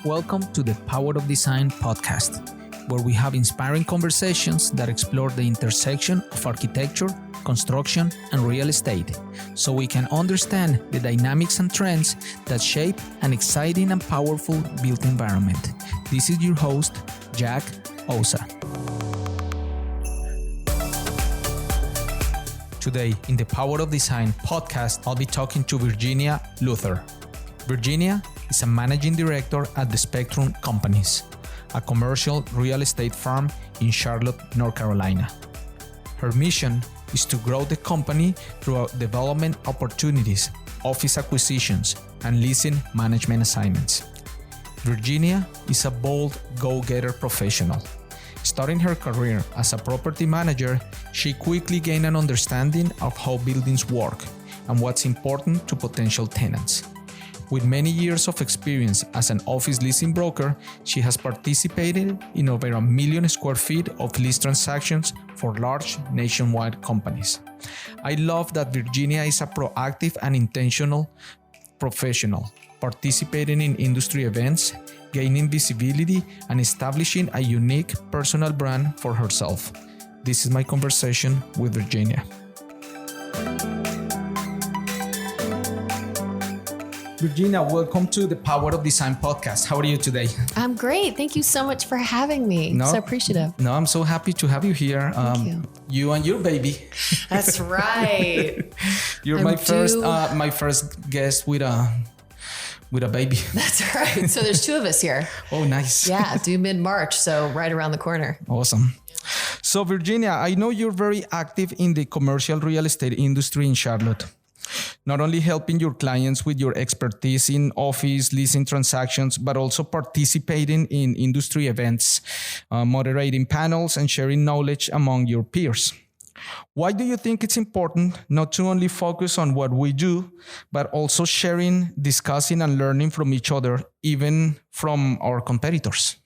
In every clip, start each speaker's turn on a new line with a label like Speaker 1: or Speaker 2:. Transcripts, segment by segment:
Speaker 1: Welcome to the Power of Design podcast, where we have inspiring conversations that explore the intersection of architecture, construction, and real estate, so we can understand the dynamics and trends that shape an exciting and powerful built environment. This is your host, Jack Osa. Today, in the Power of Design podcast, I'll be talking to Virginia Luther. Virginia is a managing director at the Spectrum Companies, a commercial real estate firm in Charlotte, North Carolina. Her mission is to grow the company through development opportunities, office acquisitions, and leasing management assignments. Virginia is a bold, go-getter professional. Starting her career as a property manager, she quickly gained an understanding of how buildings work and what's important to potential tenants. With many years of experience as an office leasing broker, she has participated in over 1 million square feet of lease transactions for large nationwide companies. I love that Virginia is a proactive and intentional professional, participating in industry events, gaining visibility, and establishing a unique personal brand for herself. This is my conversation with Virginia. Virginia, welcome to the Power of Design podcast. How are you today?
Speaker 2: I'm great. Thank you so much for having me. So appreciative.
Speaker 1: No, I'm so happy to have you here.
Speaker 2: Thank you.
Speaker 1: You and your baby.
Speaker 2: That's right.
Speaker 1: You're my first guest with a baby.
Speaker 2: That's right. So there's two of us here.
Speaker 1: Oh, nice.
Speaker 2: Yeah, due mid-March, so right around the corner.
Speaker 1: Awesome. So Virginia, I know you're very active in the commercial real estate industry in Charlotte. Not only helping your clients with your expertise in office leasing transactions, but also participating in industry events, moderating panels, and sharing knowledge among your peers. Why do you think it's important not to only focus on what we do, but also sharing, discussing, and learning from each other, even from our competitors?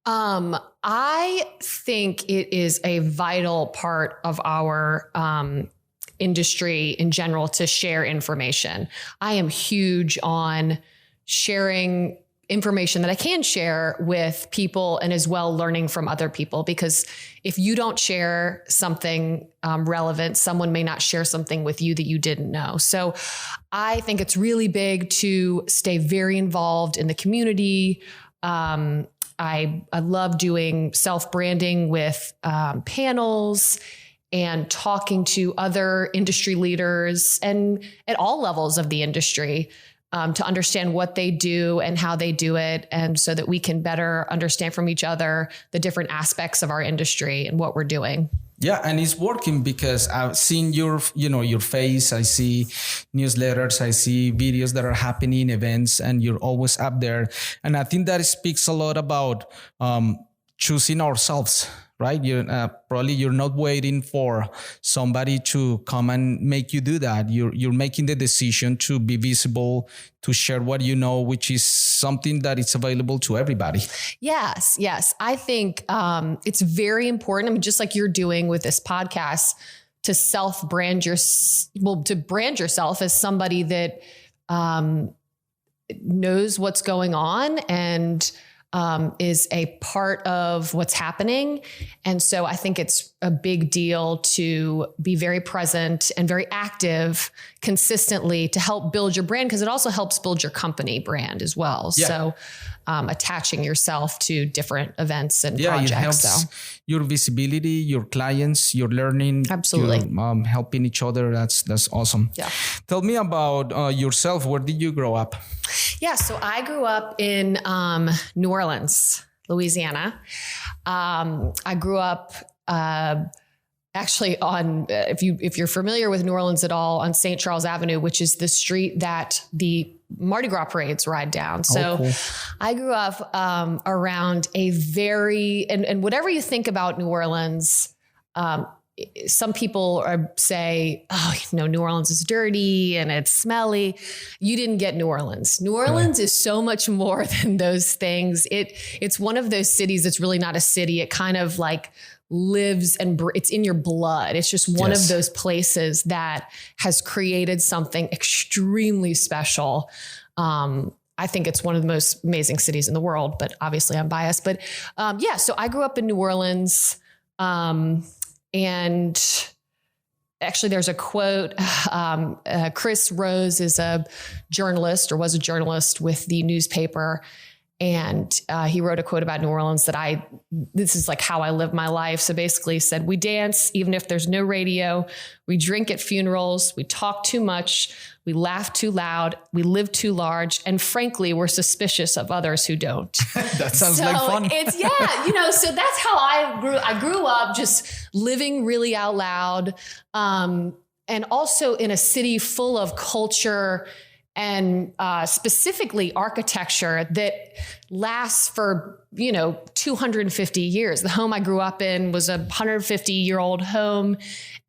Speaker 2: I think it is a vital part of our industry in general to share information. I am huge on sharing information that I can share with people and as well learning from other people, because if you don't share something relevant, someone may not share something with you that you didn't know. So I think it's really big to stay very involved in the community. I love doing self-branding with panels and talking to other industry leaders and at all levels of the industry to understand what they do and how they do it. And so that we can better understand from each other the different aspects of our industry and what we're doing.
Speaker 1: Yeah, and it's working because I've seen your face. I see newsletters, I see videos that are happening, events, and you're always up there. And I think that speaks a lot about choosing ourselves, right? You're not waiting for somebody to come and make you do that. You're making the decision to be visible, to share what you know, which is something that is available to everybody.
Speaker 2: Yes. I think it's very important. I mean, just like you're doing with this podcast, to brand yourself as somebody that knows what's going on and is a part of what's happening. And so I think it's a big deal to be very present and very active consistently to help build your brand, because it also helps build your company brand as well. Yeah. So attaching yourself to different events and projects.
Speaker 1: It helps your visibility, your clients, your learning.
Speaker 2: Absolutely.
Speaker 1: Your, helping each other. That's awesome.
Speaker 2: Yeah.
Speaker 1: Tell me about yourself. Where did you grow up?
Speaker 2: Yeah. So I grew up in New Orleans, Louisiana. I grew up actually on, if you're familiar with New Orleans at all, on St. Charles Avenue, which is the street that the Mardi Gras parades ride down. So cool. I grew up around a very, and whatever you think about New Orleans, some people say, New Orleans is dirty and it's smelly. You didn't get New Orleans. New Orleans is so much more than those things. It's one of those cities that's really not a city. It kind of like lives and it's in your blood. It's just one of those places that has created something extremely special I think it's one of the most amazing cities in the world, but obviously I'm biased. But so I grew up in New Orleans, and actually there's a quote. Chris Rose is a journalist, or was a journalist with the newspaper. And he wrote a quote about New Orleans that this is like how I live my life. So basically he said, we dance even if there's no radio, we drink at funerals, we talk too much, we laugh too loud, we live too large, and frankly, we're suspicious of others who don't.
Speaker 1: That sounds like fun.
Speaker 2: So that's how I grew. I grew up just living really out loud, and also in a city full of culture and specifically architecture that lasts for, 250 years. The home I grew up in was a 150-year-old home,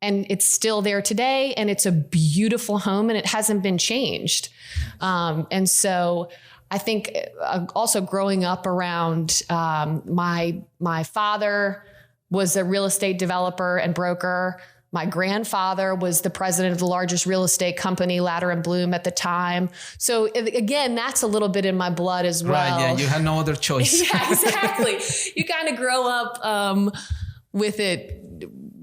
Speaker 2: and it's still there today. And it's a beautiful home, and it hasn't been changed. And so I think also growing up around my father was a real estate developer and broker. My grandfather was the president of the largest real estate company, Latter & Bloom, at the time. So again, that's a little bit in my blood as well.
Speaker 1: Right, yeah, you had no other choice.
Speaker 2: Yeah, exactly. You kind of grow up with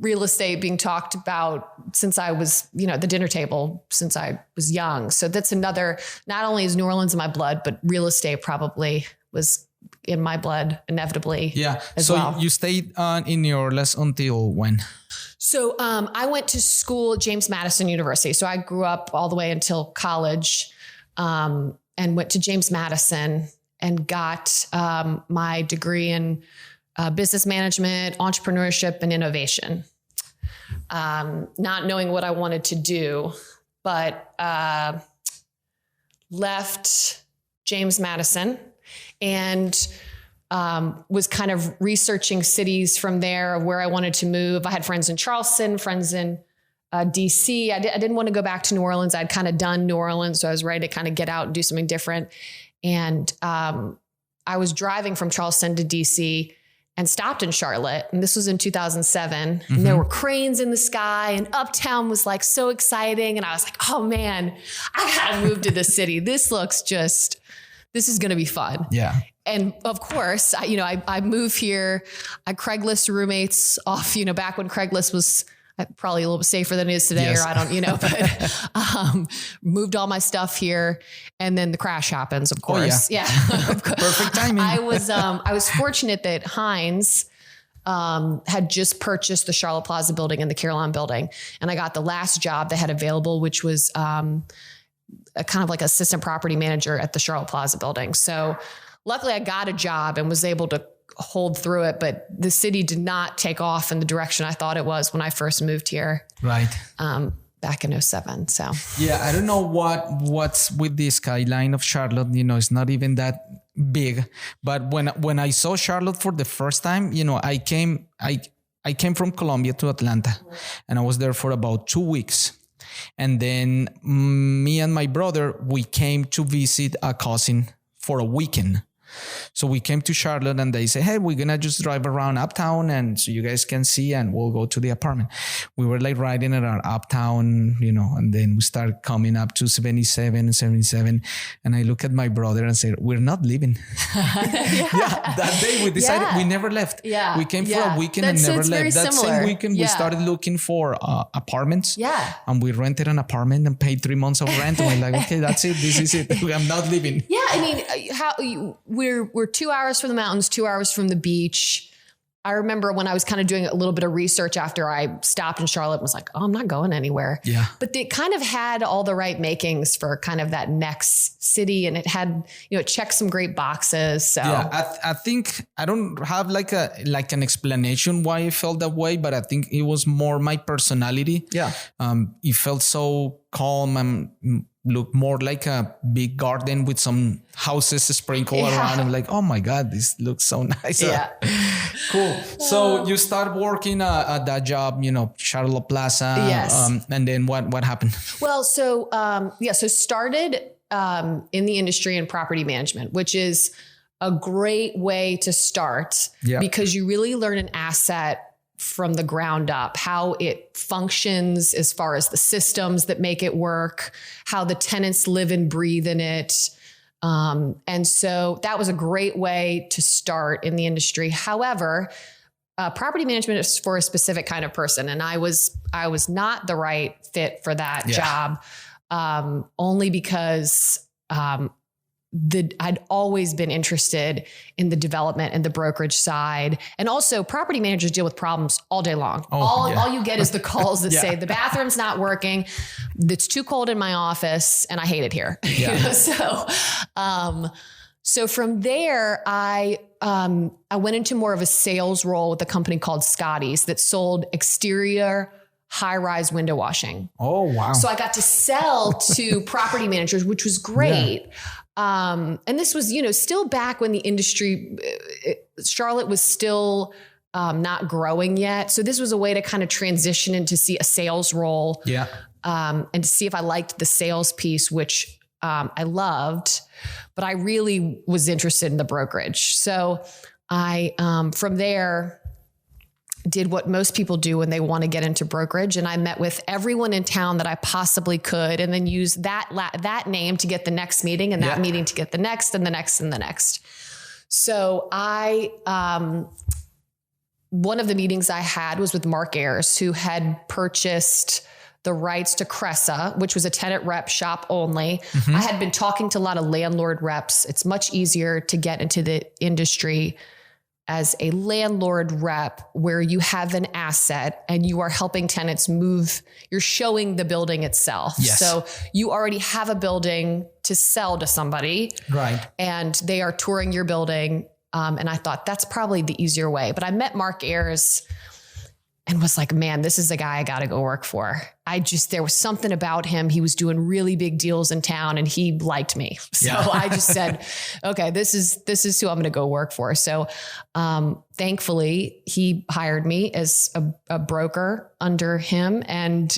Speaker 2: real estate being talked about since I was, at the dinner table since I was young. So that's another, not only is New Orleans in my blood, but real estate probably was in my blood inevitably.
Speaker 1: Yeah.
Speaker 2: So
Speaker 1: you stayed in New Orleans until when?
Speaker 2: So I went to school at James Madison University. So I grew up all the way until college, and went to James Madison and got my degree in business management, entrepreneurship, and innovation. Not knowing what I wanted to do, but left James Madison and was kind of researching cities from there where I wanted to move. I had friends in Charleston, friends in DC. I didn't want to go back to New Orleans. I'd kind of done New Orleans, so I was ready to kind of get out and do something different. And I was driving from Charleston to DC and stopped in Charlotte. And this was in 2007. Mm-hmm. And there were cranes in the sky, and Uptown was like so exciting. And I was like, oh man, I gotta move to this city. This is going to be fun.
Speaker 1: Yeah.
Speaker 2: And of course, I moved here. I Craigslist roommates off, back when Craigslist was probably a little bit safer than it is today,
Speaker 1: yes.
Speaker 2: or I don't, but moved all my stuff here. And then the crash happens, of course.
Speaker 1: Oh, yeah.
Speaker 2: Perfect timing. I was fortunate that Hines had just purchased the Charlotte Plaza building and the Caroline building. And I got the last job they had available, which was a kind of like assistant property manager at the Charlotte Plaza building. So luckily I got a job and was able to hold through it, but the city did not take off in the direction I thought it was when I first moved here.
Speaker 1: Right.
Speaker 2: Back in 2007. So
Speaker 1: yeah, I don't know what's with the skyline of Charlotte. It's not even that big, but when I saw Charlotte for the first time, I came from Colombia to Atlanta, and I was there for about 2 weeks. And then me and my brother, we came to visit a cousin for a weekend. So we came to Charlotte, and they say, hey, we're going to just drive around Uptown, and so you guys can see, and we'll go to the apartment. We were like riding around Uptown, and then we started coming up to 77. And I look at my brother and say, we're not leaving. Yeah. That day we decided we never left. Yeah. We came for a weekend and never left. That same weekend we started looking for apartments.
Speaker 2: Yeah.
Speaker 1: And we rented an apartment and paid 3 months of rent. And we're like, okay, that's it. This is it. I'm not leaving.
Speaker 2: Yeah. I mean, we're 2 hours from the mountains, 2 hours from the beach. I remember when I was kind of doing a little bit of research after I stopped in Charlotte and was like, oh, I'm not going anywhere.
Speaker 1: Yeah.
Speaker 2: But it kind of had all the right makings for kind of that next city. And it had, it checked some great boxes. So
Speaker 1: yeah, I think I don't have like an explanation why I felt that way, but I think it was more my personality.
Speaker 2: Yeah.
Speaker 1: It felt so calm and looked more like a big garden with some houses sprinkled around. I'm like, oh my God, this looks so nice. Yeah. Cool. So you start working at that job, Charlotte Plaza.
Speaker 2: Yes.
Speaker 1: And then what happened?
Speaker 2: Well, so started in the industry in property management, which is a great way to start because you really learn an asset from the ground up, how it functions as far as the systems that make it work, how the tenants live and breathe in it. And so that was a great way to start in the industry. However, property management is for a specific kind of person. And I was not the right fit for that job, only because, I'd always been interested in the development and the brokerage side. And also property managers deal with problems all day long. All you get is the calls that say the bathroom's not working. It's too cold in my office and I hate it here.
Speaker 1: Yeah.
Speaker 2: So from there, I went into more of a sales role with a company called Scotty's that sold exterior high-rise window washing.
Speaker 1: Oh, wow.
Speaker 2: So I got to sell to property managers, which was great. And this was, still back when the industry, Charlotte was still not growing yet. So this was a way to kind of transition into see a sales role.
Speaker 1: Yeah.
Speaker 2: And to see if I liked the sales piece, which I loved, but I really was interested in the brokerage. So I, from there, did what most people do when they want to get into brokerage. And I met with everyone in town that I possibly could, and then use that name to get the next meeting, and that meeting to get the next and the next and the next. So one of the meetings I had was with Mark Ayers, who had purchased the rights to Cressa, which was a tenant rep shop only. Mm-hmm. I had been talking to a lot of landlord reps. It's much easier to get into the industry as a landlord rep, where you have an asset and you are helping tenants move. You're showing the building itself.
Speaker 1: Yes.
Speaker 2: So you already have a building to sell to somebody.
Speaker 1: Right. And
Speaker 2: they are touring your building. And I thought that's probably the easier way. But I met Mark Ayers and was like, man, this is a guy I got to go work for. There was something about him. He was doing really big deals in town and he liked me. So I just said, okay, this is who I'm going to go work for. So, thankfully he hired me as a broker under him. And,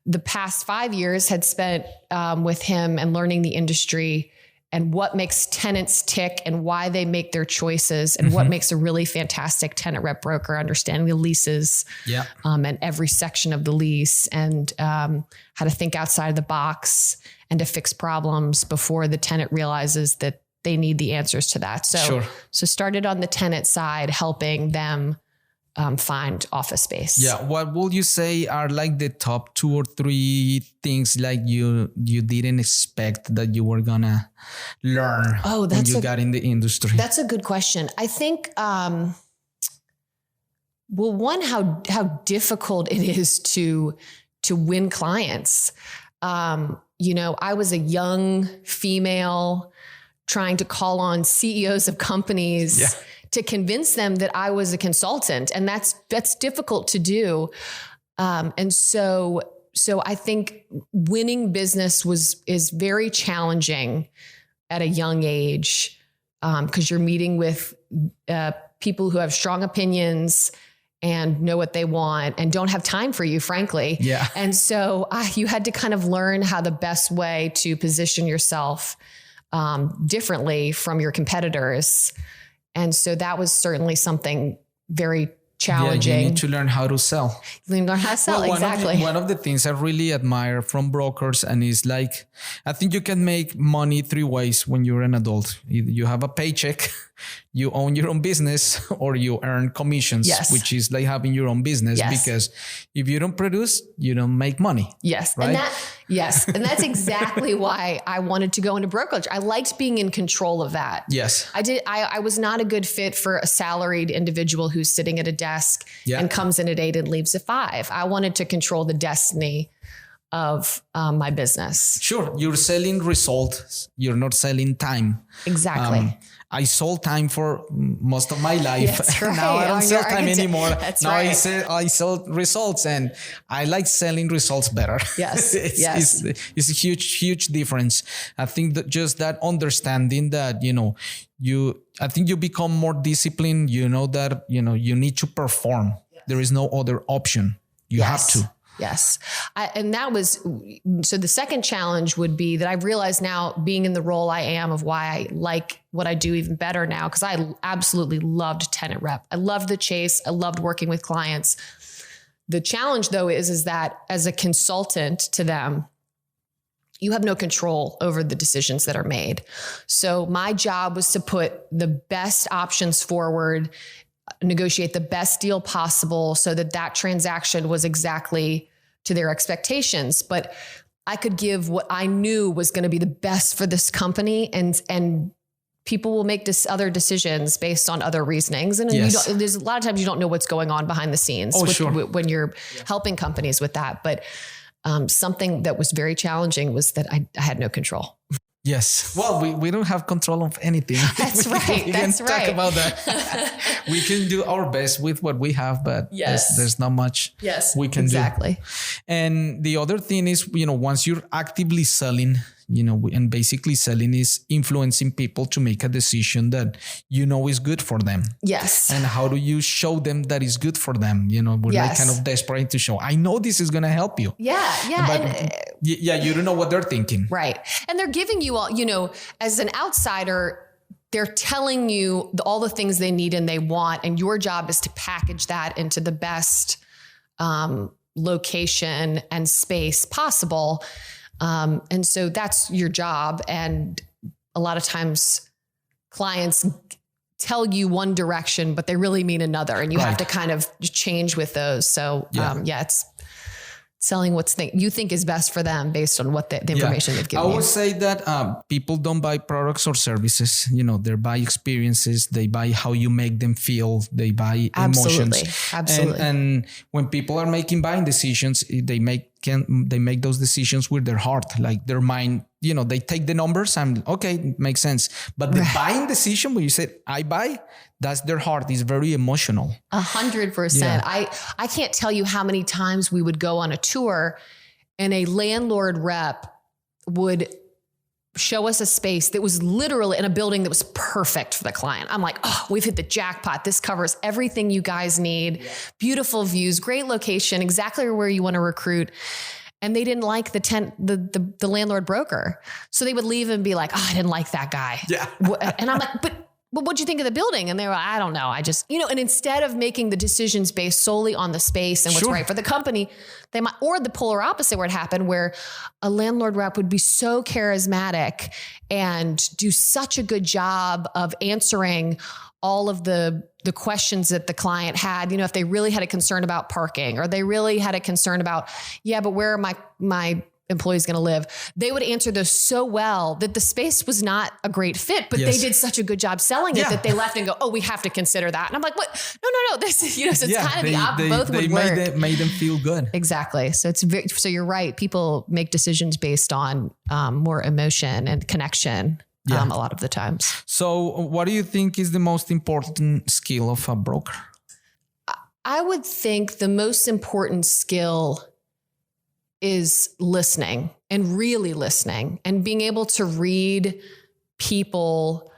Speaker 2: the past 5 years had spent, with him and learning the industry and what makes tenants tick and why they make their choices, and what makes a really fantastic tenant rep broker, understanding the leases, and every section of the lease, and how to think outside of the box and to fix problems before the tenant realizes that they need the answers to that. So started on the tenant side, helping them find office space. Yeah.
Speaker 1: What would you say are like the top 2 or 3 things like you didn't expect that you were gonna learn when you got in the industry?
Speaker 2: That's a good question. I think, well, one, how difficult it is to win clients. I was a young female trying to call on CEOs of companies to convince them that I was a consultant. And that's difficult to do. And so I think winning business is very challenging at a young age, because you're meeting with people who have strong opinions and know what they want and don't have time for you, frankly. Yeah. And so you had to kind of learn how the best way to position yourself differently from your competitors. And so that was certainly something very challenging.
Speaker 1: Yeah, you need to learn how to sell.
Speaker 2: Learn how to sell, exactly.
Speaker 1: One of the things I really admire from brokers, and is like, I think you can make money 3 ways when you're an adult. You have a paycheck, you own your own business, or you earn commissions, which is like having your own business. Because if you don't produce, you don't make money.
Speaker 2: Yes. Right? And that's exactly why I wanted to go into brokerage. I liked being in control of that.
Speaker 1: Yes.
Speaker 2: I was not a good fit for a salaried individual who's sitting at a desk and comes in at 8 and leaves at 5. I wanted to control the destiny of my business.
Speaker 1: Sure. You're selling results. You're not selling time.
Speaker 2: Exactly.
Speaker 1: I sold time for most of my life.
Speaker 2: That's right.
Speaker 1: Now I don't sell time anymore.
Speaker 2: That's
Speaker 1: now
Speaker 2: right.
Speaker 1: I sell results, and I like selling results better.
Speaker 2: Yes.
Speaker 1: It's a huge difference. I think that just that understanding that, I think you become more disciplined. You know that, you need to perform. There is no other option. You have to.
Speaker 2: Yes. So the second challenge would be that I've realized now, being in the role I am, of why I like what I do even better now, because I absolutely loved tenant rep. I loved the chase. I loved working with clients. The challenge though is that as a consultant to them, you have no control over the decisions that are made. So my job was to put the best options forward, negotiate the best deal possible so that that transaction was exactly to their expectations. But I could give what I knew was going to be the best for this company, and people will make other decisions based on other reasonings. And there's a lot of times you don't know what's going on behind the scenes when you're helping companies with that. But something that was very challenging was that I had no control.
Speaker 1: Yes. Well, we don't have control of anything.
Speaker 2: That's right.
Speaker 1: We can talk about that. We can do our best with what we have, but there's not much we can do. And the other thing is, once you're actively selling, and basically selling is influencing people to make a decision that is good for them.
Speaker 2: Yes.
Speaker 1: And how do you show them that is good for them? We're like kind of desperate to show, I know this is going to help you.
Speaker 2: Yeah. Yeah.
Speaker 1: But you don't know what they're thinking.
Speaker 2: Right. And they're giving you all, as an outsider, they're telling you all the things they need and they want. And your job is to package that into the best location and space possible. And so that's your job. And a lot of times clients tell you one direction, but they really mean another, and you have to kind of change with those. So, it's selling what you think is best for them based on what the information they've given you.
Speaker 1: I would say that people don't buy products or services. They buy experiences. They buy how you make them feel. They buy emotions.
Speaker 2: Absolutely.
Speaker 1: And when people are making buying decisions, they make those decisions with their heart, like their mind. They take the numbers and it makes sense. But the buying decision, when you say I buy, that's their heart. It's very emotional.
Speaker 2: 100%. I can't tell you how many times we would go on a tour and a landlord rep would show us a space that was literally in a building that was perfect for the client. I'm like, we've hit the jackpot. This covers everything you guys need. Yeah. Beautiful views, great location, exactly where you want to recruit. And they didn't like the landlord broker. So they would leave and be like, I didn't like that guy. Yeah. And I'm like, but what'd you think of the building? And they were like, I don't know. I just, and instead of making the decisions based solely on the space and what's right for the company, they might, or the polar opposite would happen, where a landlord rep would be so charismatic and do such a good job of answering all of the questions that the client had, if they really had a concern about parking, or they really had a concern about, but where are my employees going to live? They would answer those so well that the space was not a great fit, but they did such a good job selling it that they left and go, we have to consider that. And I'm like, what? No. This is, so it's kind of the opposite. Both would work.
Speaker 1: Made them feel good.
Speaker 2: Exactly. So so you're right. People make decisions based on more emotion and connection. A lot of the times.
Speaker 1: So what do you think is the most important skill of a broker?
Speaker 2: I would think the most important skill is listening, and really listening, and being able to read people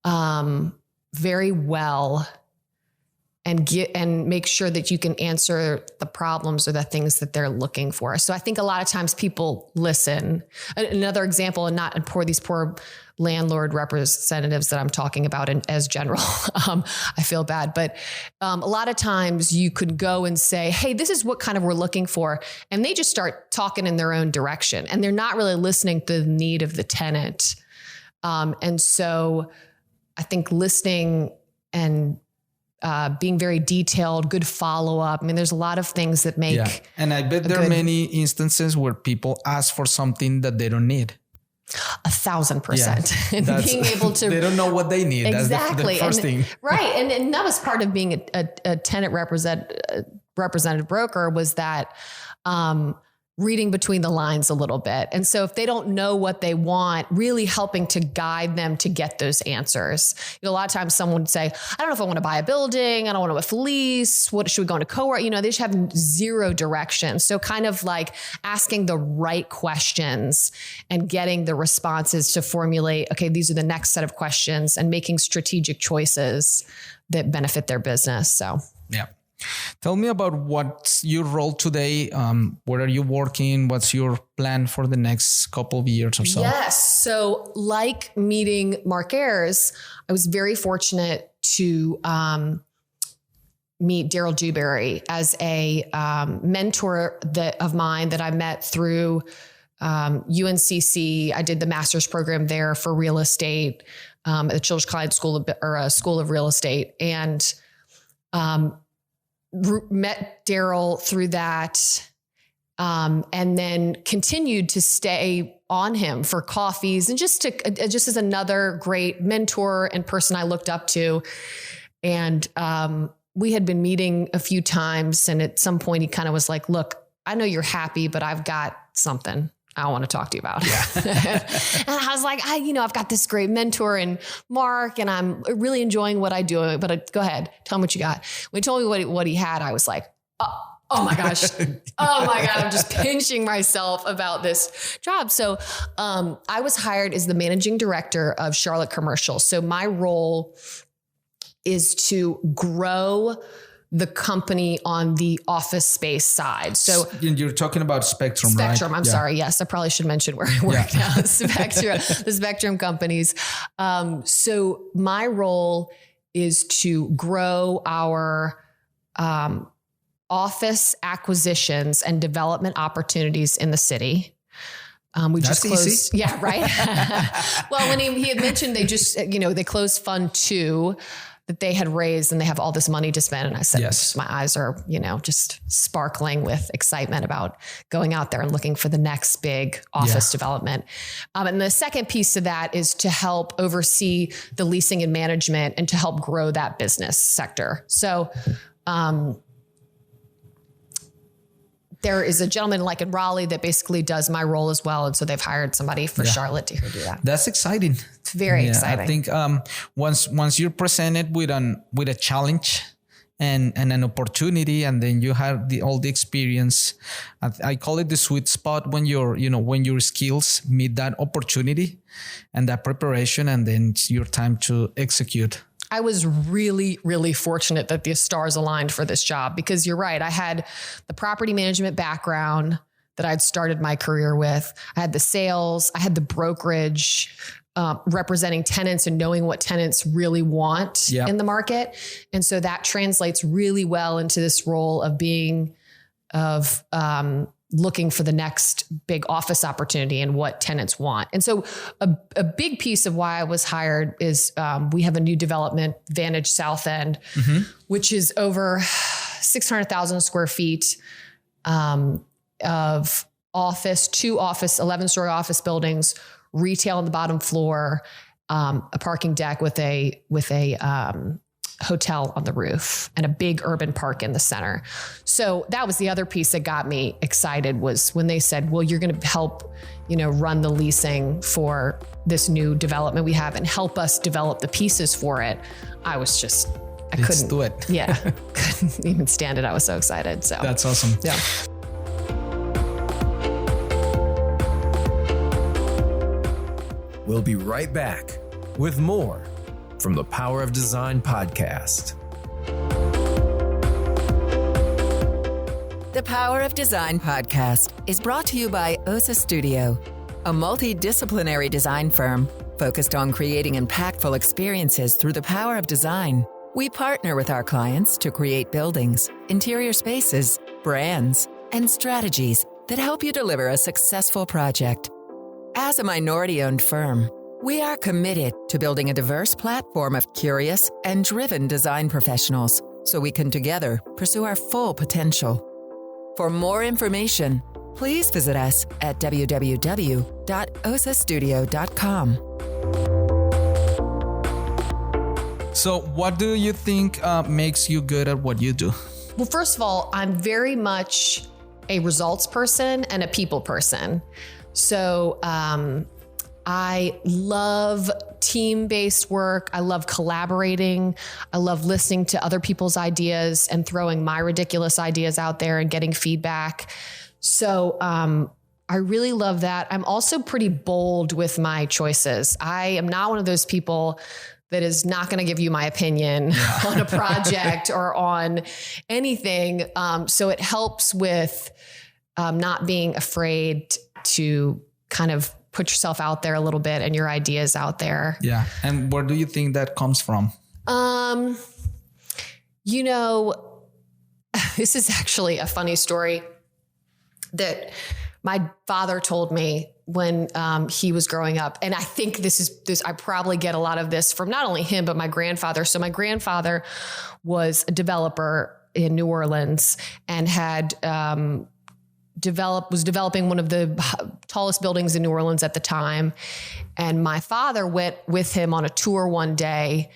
Speaker 2: very well and make sure that you can answer the problems or the things that they're looking for. So I think a lot of times people listen. Another example, and not for these poor landlord representatives that I'm talking about as general, I feel bad, but a lot of times you could go and say, hey, this is what kind of we're looking for. And they just start talking in their own direction, and they're not really listening to the need of the tenant. And so I think listening and being very detailed, good follow-up. I mean, there's a lot of things that make.
Speaker 1: And I bet there are many instances where people ask for something that they don't need.
Speaker 2: 1,000%. And being able to,
Speaker 1: they don't know what they need.
Speaker 2: Exactly.
Speaker 1: That's the first thing.
Speaker 2: Right. And that was part of being a tenant representative broker, was that, reading between the lines a little bit. And so if they don't know what they want, really helping to guide them to get those answers. A lot of times someone would say, I don't know if I want to buy a building. I don't want to lease. What should we go into co-work? They just have zero direction. So kind of like asking the right questions and getting the responses to formulate, okay, these are the next set of questions, and making strategic choices that benefit their business. So,
Speaker 1: yeah. Tell me about what's your role today. Where are you working? What's your plan for the next couple of years or so?
Speaker 2: Yes. So like meeting Mark Ayers, I was very fortunate to meet Daryl Dewberry as a mentor of mine that I met through UNCC. I did the master's program there for real estate at the Children's College School of Real Estate, and met Daryl through that, and then continued to stay on him for coffees and just as another great mentor and person I looked up to. And we had been meeting a few times, and at some point he kind of was like, "Look, I know you're happy, but I've got something I want to talk to you about." Yeah. And I was like, I've got this great mentor in Mark, and I'm really enjoying what I do, but go ahead, tell me what you got. When he told me what he had, I was like, oh my gosh. Oh my God. I'm just pinching myself about this job. So, I was hired as the managing director of Charlotte Commercial. So my role is to grow the company on the office space side. So
Speaker 1: you're talking about Spectrum, right?
Speaker 2: Spectrum. I'm sorry. Yes. I probably should mention where I work now. The Spectrum companies. So my role is to grow our, office acquisitions and development opportunities in the city. We just closed. Easy. Yeah. Right. Well, when he had mentioned they closed Fund 2 that they had raised, and they have all this money to spend. And I said, yes. My eyes are, just sparkling with excitement about going out there and looking for the next big office development. And the second piece of that is to help oversee the leasing and management and to help grow that business sector. So, there is a gentleman like in Raleigh that basically does my role as well. And so they've hired somebody for Charlotte to do that.
Speaker 1: That's exciting.
Speaker 2: It's very exciting.
Speaker 1: I think once you're presented with a challenge and an opportunity, and then you have all the experience, I call it the sweet spot when when your skills meet that opportunity and that preparation, and then it's your time to execute.
Speaker 2: I was really, really fortunate that the stars aligned for this job, because you're right. I had the property management background that I'd started my career with. I had the sales, I had the brokerage, representing tenants and knowing what tenants really want in the market. And so that translates really well into this role of looking for the next big office opportunity and what tenants want. And so a big piece of why I was hired is we have a new development, Vantage South End, which is over 600,000 square feet of office, 11-story office buildings, retail on the bottom floor, a parking deck with a hotel on the roof, and a big urban park in the center. So that was the other piece that got me excited, was when they said, well, you're going to help, run the leasing for this new development we have and help us develop the pieces for it. I was just,
Speaker 1: Let's do it.
Speaker 2: Yeah. Couldn't even stand it. I was so excited. So
Speaker 1: that's awesome.
Speaker 2: Yeah.
Speaker 3: We'll be right back with more from the Power of Design podcast.
Speaker 4: The Power of Design podcast is brought to you by OSA Studio, a multidisciplinary design firm focused on creating impactful experiences through the power of design. We partner with our clients to create buildings, interior spaces, brands, and strategies that help you deliver a successful project. As a minority-owned firm, we are committed to building a diverse platform of curious and driven design professionals so we can together pursue our full potential. For more information, please visit us at www.osastudio.com.
Speaker 1: So what do you think makes you good at what you do?
Speaker 2: Well, first of all, I'm very much a results person and a people person. So, I love team-based work. I love collaborating. I love listening to other people's ideas and throwing my ridiculous ideas out there and getting feedback. So I really love that. I'm also pretty bold with my choices. I am not one of those people that is not going to give you my opinion on a project or on anything. So it helps with not being afraid to kind of put yourself out there a little bit and your ideas out there.
Speaker 1: Yeah. And where do you think that comes from?
Speaker 2: This is actually a funny story that my father told me when he was growing up, and I think this, I probably get a lot of this from not only him, but my grandfather. So my grandfather was a developer in New Orleans and had was developing one of the tallest buildings in New Orleans at the time. And my father went with him on a tour one day.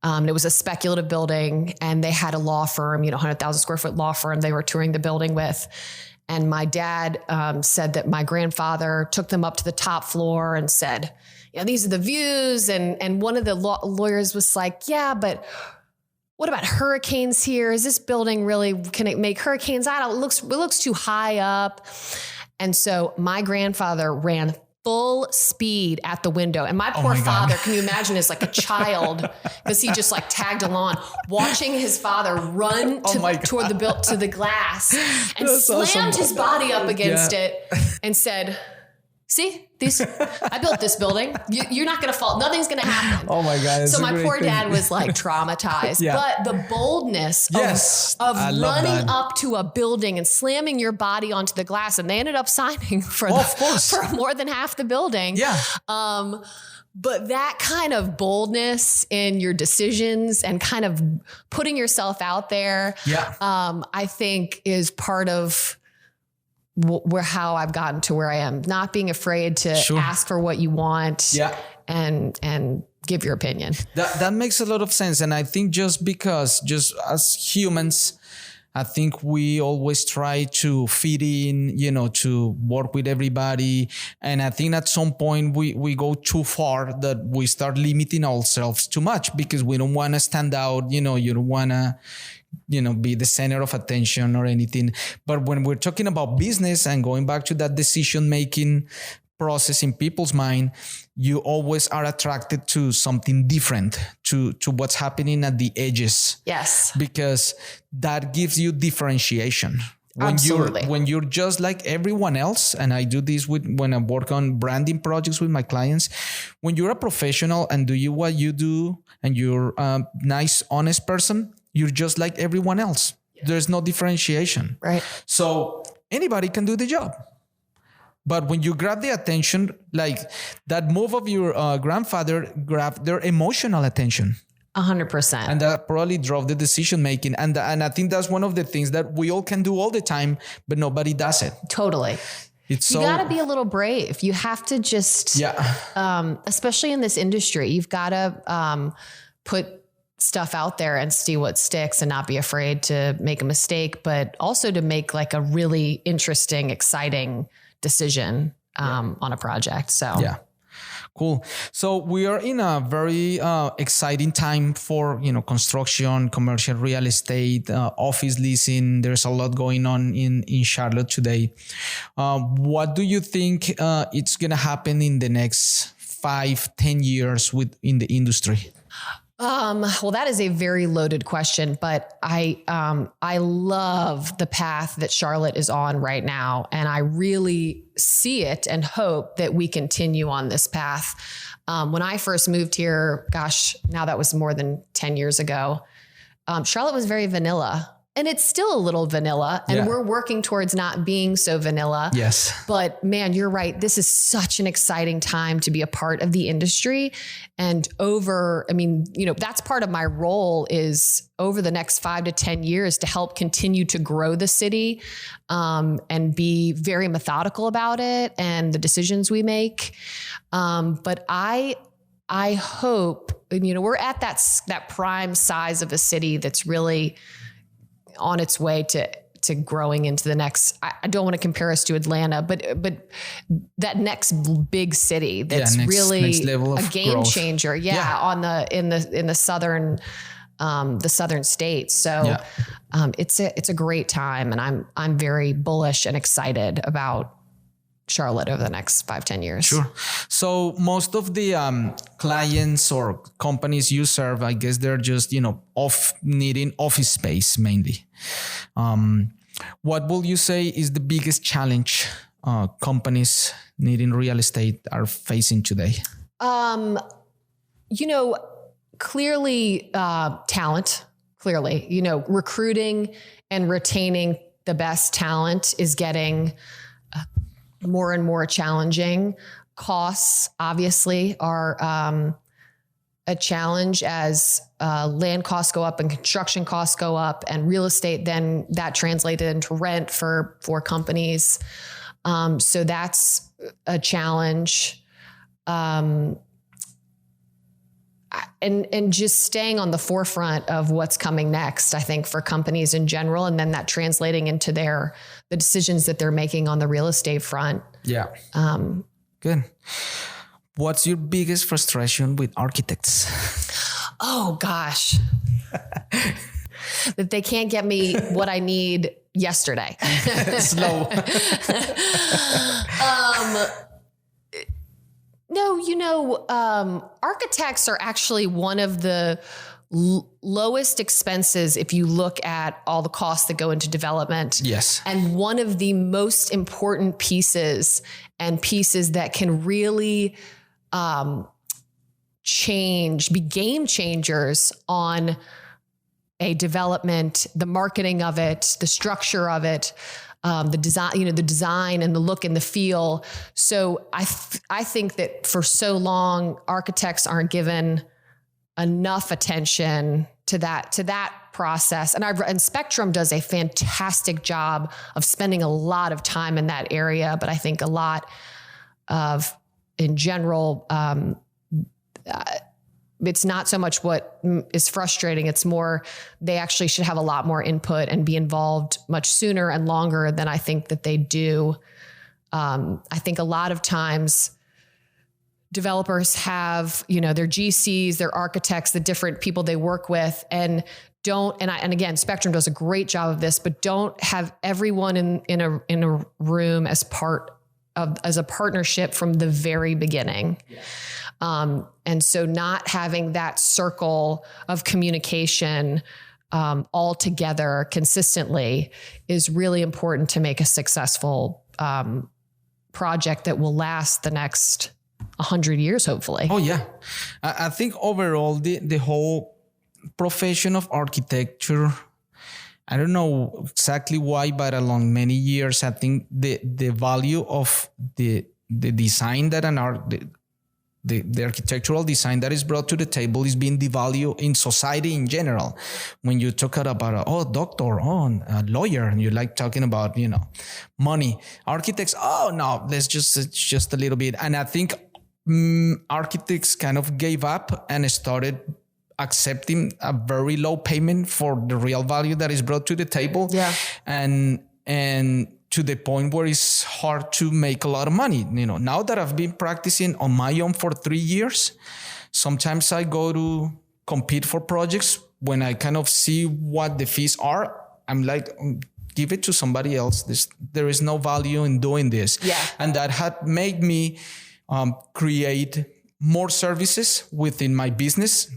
Speaker 2: It was a speculative building, and they had a law firm, 100,000 square foot law firm they were touring the building with. And my dad said that my grandfather took them up to the top floor and said, these are the views. And one of the lawyers was like, yeah, but what about hurricanes here? Is this building can it make hurricanes? It looks too high up. And so my grandfather ran full speed at the window. And my poor father, can you imagine, is like a child, because he just like tagged along, watching his father run toward the glass and
Speaker 1: That's
Speaker 2: slammed
Speaker 1: awesome.
Speaker 2: his body up against it and said, see, I built this building. You're not going to fall. Nothing's going to happen.
Speaker 1: Oh my God.
Speaker 2: So my poor dad was like traumatized, but the boldness of running up to a building and slamming your body onto the glass. And they ended up signing for more than half the building.
Speaker 1: Yeah.
Speaker 2: But that kind of boldness in your decisions and kind of putting yourself out there, I think is part of how I've gotten to where I am, not being afraid to ask for what you want and give your opinion.
Speaker 1: That makes a lot of sense. And I think just as humans, I think we always try to fit in, to work with everybody. And I think at some point we go too far that we start limiting ourselves too much because we don't want to stand out. You don't want to, be the center of attention or anything. But when we're talking about business and going back to that decision-making process in people's mind, you always are attracted to something different, to what's happening at the edges.
Speaker 2: Yes.
Speaker 1: Because that gives you differentiation. When you're just like everyone else, and I do this when I work on branding projects with my clients, when you're a professional and do what you do and you're a nice, honest person, you're just like everyone else. There's no differentiation.
Speaker 2: Right.
Speaker 1: So anybody can do the job. But when you grab the attention, like that move of your grandfather grabbed their emotional attention.
Speaker 2: 100%.
Speaker 1: And that probably drove the decision making. And I think that's one of the things that we all can do all the time, but nobody does it.
Speaker 2: Totally. You got to be a little brave. You have to just, especially in this industry, you've got to put stuff out there and see what sticks and not be afraid to make a mistake, but also to make like a really interesting, exciting decision on a project. So
Speaker 1: cool. So we are in a very exciting time for, construction, commercial real estate, office leasing. There's a lot going on in Charlotte today. What do you think it's going to happen in the next 5-10 years in the industry?
Speaker 2: Well, that is a very loaded question, but I love the path that Charlotte is on right now. And I really see it and hope that we continue on this path. When I first moved here, now that was more than 10 years ago, Charlotte was very vanilla. And it's still a little vanilla, and we're working towards not being so vanilla.
Speaker 1: Yes.
Speaker 2: But man, you're right. This is such an exciting time to be a part of the industry. And that's part of my role is over the next 5 to 10 years to help continue to grow the city and be very methodical about it and the decisions we make. But I hope, we're at that prime size of a city that's really on its way to growing into the next, I don't want to compare us to Atlanta, but that next big city that's really a game
Speaker 1: growth.
Speaker 2: Changer. In the southern states. So it's a great time, and I'm very bullish and excited about Charlotte over the next 5-10 years.
Speaker 1: Sure. So most of the clients or companies you serve, I guess they're just, needing office space mainly. What will you say is the biggest challenge companies needing real estate are facing today?
Speaker 2: Clearly talent, recruiting and retaining the best talent is getting more and more challenging. Costs obviously are a challenge as land costs go up and construction costs go up, and real estate, then that translated into rent for companies. So that's a challenge. And just staying on the forefront of what's coming next, I think, for companies in general, and then that translating into the decisions that they're making on the real estate front.
Speaker 1: Yeah. Good. What's your biggest frustration with architects?
Speaker 2: Oh gosh. That they can't get me what I need yesterday.
Speaker 1: Slow.
Speaker 2: No, architects are actually one of the lowest expenses if you look at all the costs that go into development.
Speaker 1: Yes.
Speaker 2: And one of the most important pieces that can really be game changers on a development, the marketing of it, the structure of it, the design and the look and the feel. So I think that for so long, architects aren't given enough attention to that process. And Spectrum does a fantastic job of spending a lot of time in that area. But I think a lot of, in general, it's not so much what is frustrating. It's more, they actually should have a lot more input and be involved much sooner and longer than I think that they do. I think a lot of times developers have, their GCs, their architects, the different people they work with, and again, Spectrum does a great job of this, but don't have everyone in a room as a partnership from the very beginning. Yeah. And so not having that circle of communication all together consistently is really important to make a successful project that will last the next 100 years, hopefully.
Speaker 1: Oh, yeah. I think overall, the whole profession of architecture, I don't know exactly why, but along many years, I think the value of the design that the architectural design that is brought to the table is being devalued in society in general. When you talk about a doctor, a lawyer, and you like talking about, money, architects, no, let's just a little bit. And I think architects kind of gave up and started accepting a very low payment for the real value that is brought to the table.
Speaker 2: Yeah.
Speaker 1: And to the point where it's hard to make a lot of money. Now that I've been practicing on my own for 3 years, sometimes I go to compete for projects. When I kind of see what the fees are, I'm like, give it to somebody else. There is no value in doing this.
Speaker 2: Yeah.
Speaker 1: And that had made me create more services within my business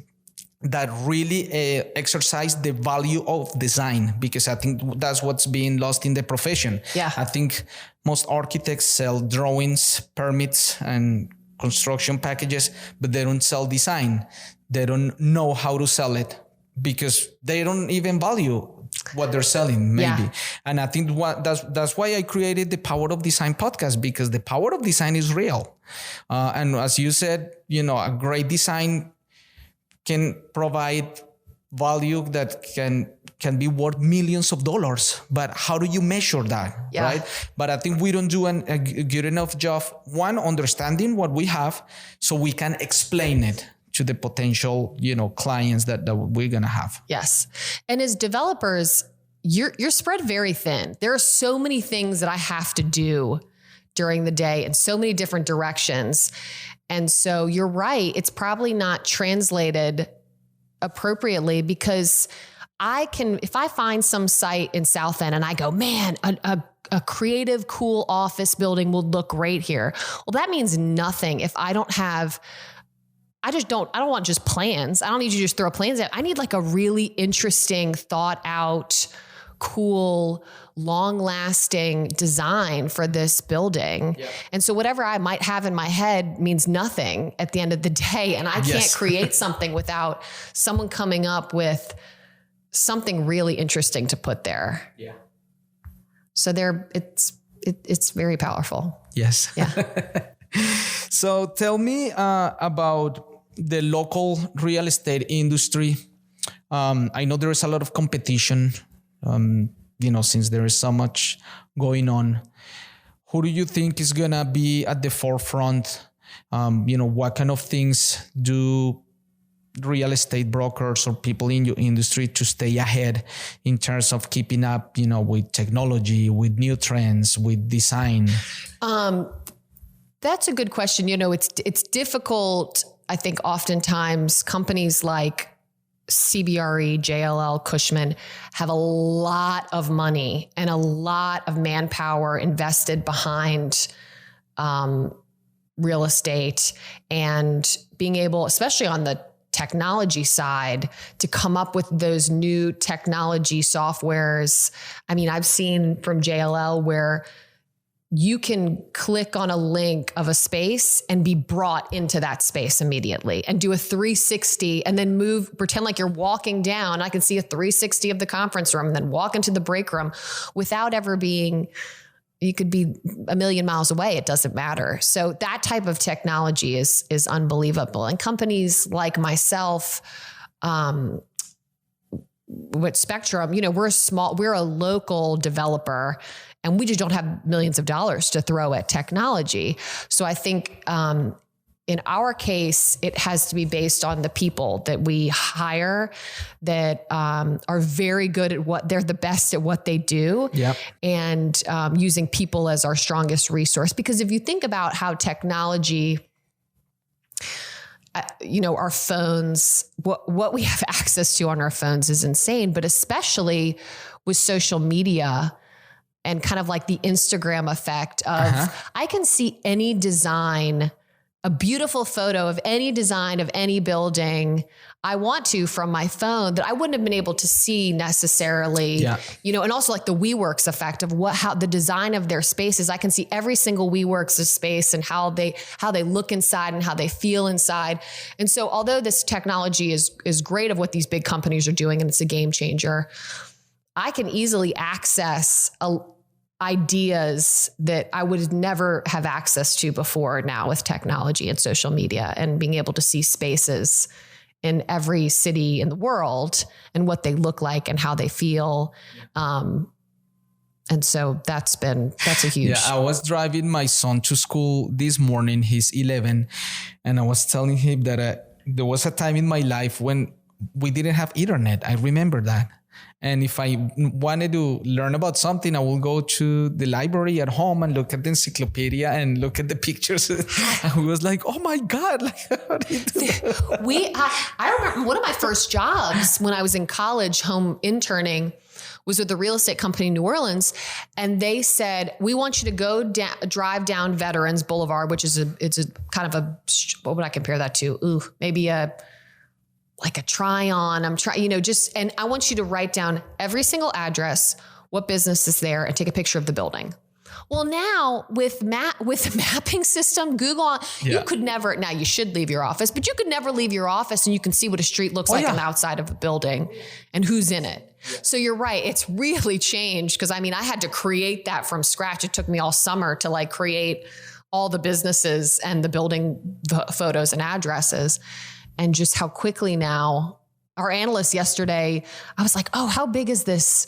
Speaker 1: that really exercise the value of design, because I think that's what's being lost in the profession.
Speaker 2: Yeah.
Speaker 1: I think most architects sell drawings, permits, and construction packages, but they don't sell design. They don't know how to sell it because they don't even value what they're selling, maybe.
Speaker 2: Yeah.
Speaker 1: And I think that's why I created the Power of Design podcast, because the power of design is real. And as you said, a great design can provide value that can be worth millions of dollars. But how do you measure that, right? But I think we don't do a good enough job, one, understanding what we have so we can explain it to the potential, clients that we're going to have.
Speaker 2: Yes. And as developers, you're spread very thin. There are so many things that I have to do during the day in so many different directions. And so you're right. It's probably not translated appropriately, because if I find some site in South End and I go, man, a creative, cool office building will look great here. Well, that means nothing if I don't want just plans. I don't need you to just throw plans out. I need like a really interesting, thought out, cool, long-lasting design for this building. Yeah. And so whatever I might have in my head means nothing at the end of the day. And I can't create something without someone coming up with something really interesting to put there.
Speaker 1: Yeah.
Speaker 2: So it's it's very powerful.
Speaker 1: Yes.
Speaker 2: Yeah.
Speaker 1: So tell me about the local real estate industry. I know there is a lot of competition, since there is so much going on. Who do you think is going to be at the forefront? What kind of things do real estate brokers or people in your industry to stay ahead in terms of keeping up, with technology, with new trends, with design?
Speaker 2: That's a good question. It's difficult. I think oftentimes companies like CBRE, JLL, Cushman have a lot of money and a lot of manpower invested behind real estate, and being able, especially on the technology side, to come up with those new technology softwares. I mean, I've seen from JLL where you can click on a link of a space and be brought into that space immediately and do a 360 and then pretend like you're walking down. I can see a 360 of the conference room and then walk into the break room without ever you could be a million miles away. It doesn't matter. So that type of technology is unbelievable. And companies like myself, with Spectrum, we're a local developer, and we just don't have millions of dollars to throw at technology. So I think, in our case, it has to be based on the people that we hire that are very good at they're the best at what they do.
Speaker 1: Yep. And
Speaker 2: using people as our strongest resource. Because if you think about how technology, our phones, what we have access to on our phones is insane, but especially with social media and kind of like the Instagram effect of, I can see any design, a beautiful photo of any design of any building I want to from my phone that I wouldn't have been able to see necessarily, and also like the WeWorks effect of how the design of their spaces. I can see every single WeWorks space and how they look inside and how they feel inside. And so although this technology is great of what these big companies are doing, and it's a game changer, I can easily access ideas that I would never have access to before now with technology and social media, and being able to see spaces in every city in the world and what they look like and how they feel. And so that's a huge.
Speaker 1: Yeah, I was driving my son to school this morning. He's 11. And I was telling him that there was a time in my life when we didn't have internet. I remember that. And if I wanted to learn about something, I will go to the library at home and look at the encyclopedia and look at the pictures. And we was like, oh my God, like, how do you do that?
Speaker 2: I remember one of my first jobs when I was in college, home interning, was with the real estate company in New Orleans. And they said, we want you to go drive down Veterans Boulevard, which is it's a kind of what would I compare that to? Maybe like a try-on. And I want you to write down every single address, what business is there, and take a picture of the building. Well, now with the mapping system, Google, you could never, now you should leave your office, but you could never leave your office and you can see what a street looks like on the outside of a building and who's in it. Yeah. So you're right. It's really changed, because I had to create that from scratch. It took me all summer to create all the businesses and the building photos and addresses. And just how quickly now, our analyst yesterday, I was like, oh, how big is this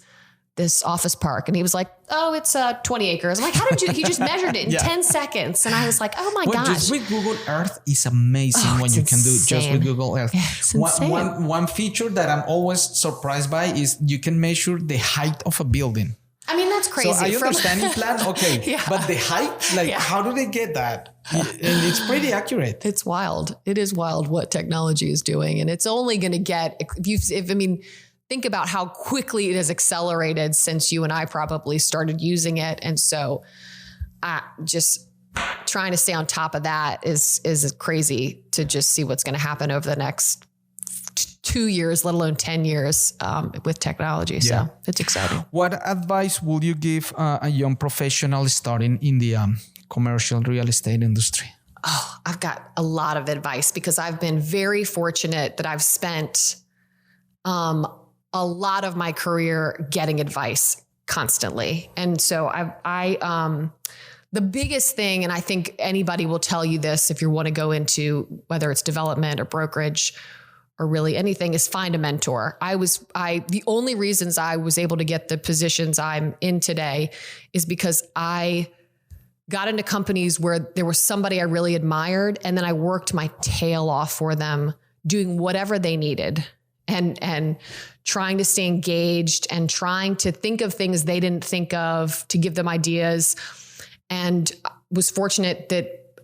Speaker 2: office park? And he was like, oh, it's 20 acres. I'm like, how did you, he just measured it in 10 seconds. And I was like, oh my gosh.
Speaker 1: Just with Google Earth is amazing what you can do just with Google Earth.
Speaker 2: Yeah, it's insane.
Speaker 1: One feature that I'm always surprised by is you can measure the height of a building.
Speaker 2: That's crazy.
Speaker 1: So I understand in plan, okay, but the height, how do they get that? And it's pretty accurate.
Speaker 2: It's wild. It is wild what technology is doing. And it's only going to get, think about how quickly it has accelerated since you and I probably started using it. And so just trying to stay on top of that is crazy to just see what's going to happen over the next 2 years, let alone 10 years with technology. So it's exciting.
Speaker 1: What advice would you give a young professional starting in the commercial real estate industry?
Speaker 2: Oh, I've got a lot of advice, because I've been very fortunate that I've spent a lot of my career getting advice constantly. And so the biggest thing, and I think anybody will tell you this if you want to go into whether it's development or brokerage or really anything, is find a mentor. The only reasons I was able to get the positions I'm in today is because I got into companies where there was somebody I really admired, and then I worked my tail off for them, doing whatever they needed and trying to stay engaged and trying to think of things they didn't think of, to give them ideas. And was fortunate that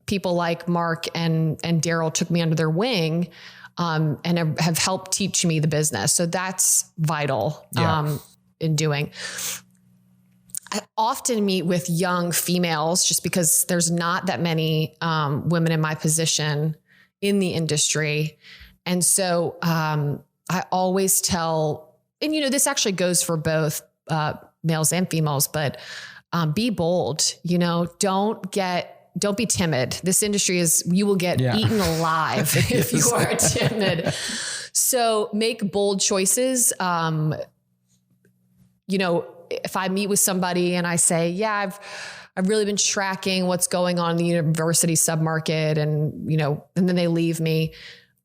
Speaker 2: people like Mark and Daryl took me under their wing and have helped teach me the business. So that's vital in doing. I often meet with young females just because there's not that many women in my position in the industry. And so I always tell, and this actually goes for both males and females, but be bold, don't be timid. This industry you will get eaten alive if you are timid. So make bold choices. If I meet with somebody and I say, I've really been tracking what's going on in the university submarket, and then they leave me.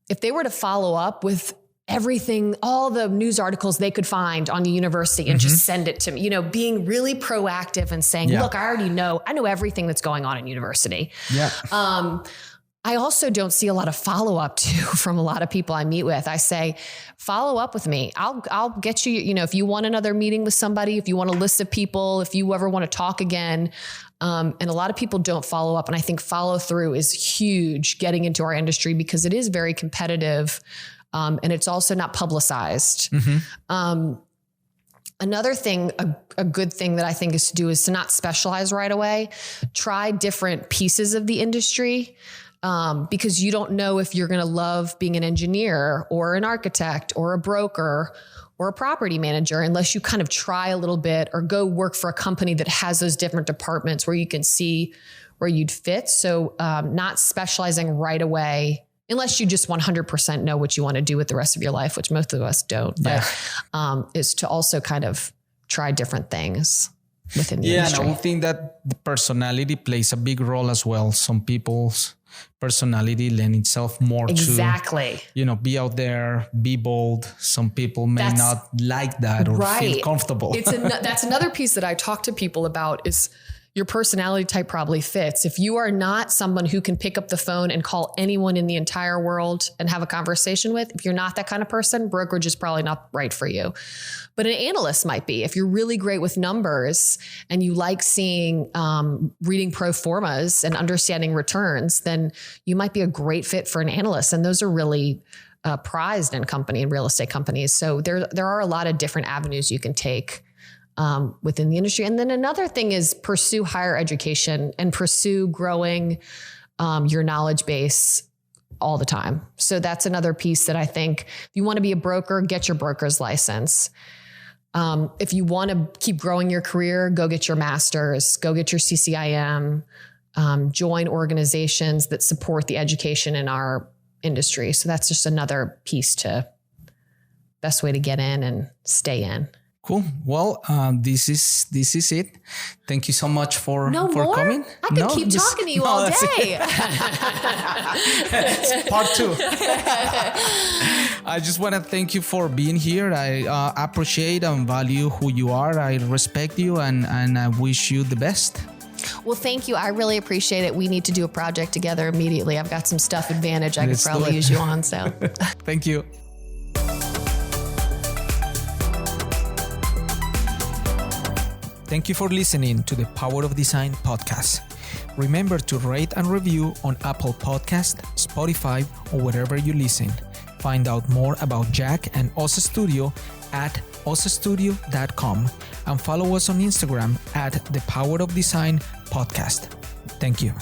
Speaker 2: If they were to follow up with everything, all the news articles they could find on the university and just send it to me, being really proactive and saying, look, I know everything that's going on in university. Yeah. I also don't see a lot of follow-up too from a lot of people I meet with. I say, follow up with me. I'll get you, if you want another meeting with somebody, if you want a list of people, if you ever want to talk again. And a lot of people don't follow up. And I think follow through is huge getting into our industry because it is very competitive. And it's also not publicized. Another thing, a good thing that I think is to do is to not specialize right away. Try different pieces of the industry. Because you don't know if you're going to love being an engineer or an architect or a broker or a property manager unless you kind of try a little bit or go work for a company that has those different departments where you can see where you'd fit. So not specializing right away unless you just 100% know what you want to do with the rest of your life, which most of us don't, but is to also kind of try different things within the industry.
Speaker 1: And I would think that the personality plays a big role as well. Some people's personality lend itself more to, be out there, be bold. Some people may not like that or feel comfortable.
Speaker 2: That's another piece that I talk to people about is your personality type probably fits. If you are not someone who can pick up the phone and call anyone in the entire world and have a conversation with, if you're not that kind of person, brokerage is probably not right for you. But an analyst might be. If you're really great with numbers and you like seeing, reading pro formas and understanding returns, then you might be a great fit for an analyst. And those are really prized in real estate companies. So there are a lot of different avenues you can take within the industry. And then another thing is pursue higher education and pursue growing your knowledge base all the time. So that's another piece that I think if you want to be a broker, get your broker's license. If you want to keep growing your career, go get your master's, go get your CCIM, join organizations that support the education in our industry. So that's just another piece best way to get in and stay in.
Speaker 1: Cool. Well, this is it. Thank you so much for coming.
Speaker 2: I could keep talking to you all day.
Speaker 1: It's part 2. I just want to thank you for being here. I appreciate and value who you are. I respect you and I wish you the best.
Speaker 2: Well, thank you. I really appreciate it. We need to do a project together immediately. I've got some stuff advantage I could probably use you on. So
Speaker 1: thank you. Thank you for listening to the Power of Design podcast. Remember to rate and review on Apple Podcast, Spotify, or wherever you listen. Find out more about Jack and Osa Studio at osastudio.com and follow us on Instagram at the Power of Design podcast. Thank you.